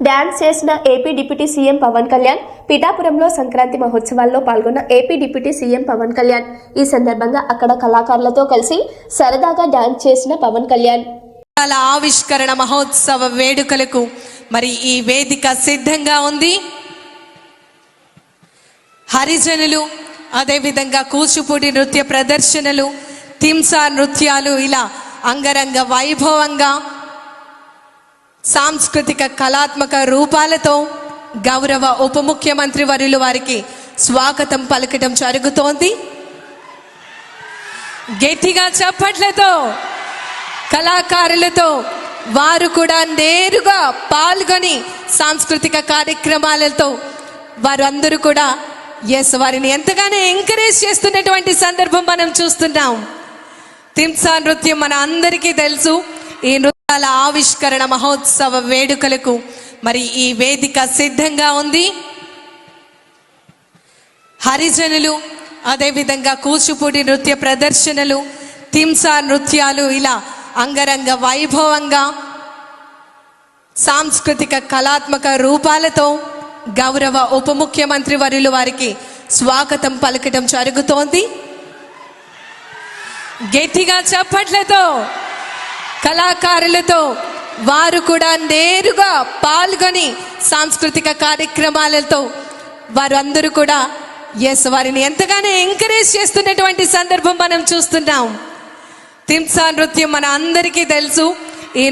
Dance చేసిన AP deputy CM Pawan Kalyan పిఠాపురంలో సంక్రాంతి మహోత్సవాల్లో పాల్గొన్న AP deputy CM Pawan Kalyan ఈ సందర్భంగా అక్కడ కళాకారులతో కలిసి సరదాగా డాన్స్ చేసిన పవన్ కళ్యాణ్ ఆవిష్కరణ మహోత్సవ వేడుకలకు మరి ఈ వేదిక సిద్ధంగా ఉంది. హరిజనులు, అదేవిధంగా కూచిపూడి నృత్య ప్రదర్శనలు, తింసా నృత్యాలు ఇలా అంగరంగ వైభవంగా సాంస్కృతిక కళాత్మక రూపాలతో గౌరవ ఉప ముఖ్యమంత్రి వర్యులు వారికి స్వాగతం పలకటం జరుగుతోంది. గట్టిగా చప్పట్లతో కళాకారులతో వారు కూడా నేరుగా పాల్గొని సాంస్కృతిక కార్యక్రమాలతో వారు అందరూ కూడా వారిని ఎంతగానో ఎంకరేజ్ చేస్తున్నటువంటి సందర్భం మనం చూస్తున్నాం. తింసా నృత్యం మన అందరికీ తెలుసు. ఈ నృత్యాల ఆవిష్కరణ మహోత్సవ వేడుకలకు మరి ఈ వేదిక సిద్ధంగా ఉంది. హరిజనులు, అదేవిధంగా కూచిపూడి నృత్య ప్రదర్శనలు, తింసా నృత్యాలు ఇలా అంగరంగ వైభవంగా సాంస్కృతిక కళాత్మక రూపాలతో గౌరవ ఉప ముఖ్యమంత్రి వర్యులు వారికి స్వాగతం పలకటం జరుగుతోంది. గట్టిగా చప్పట్లతో కళాకారులతో వారు కూడా నేరుగా పాల్గొని సాంస్కృతిక కార్యక్రమాలతో వారు అందరూ కూడా వారిని ఎంతగానో ఎంకరేజ్ చేస్తున్నటువంటి సందర్భం మనం చూస్తున్నాం. తింసా నృత్యం మన అందరికీ తెలుసు. ఈ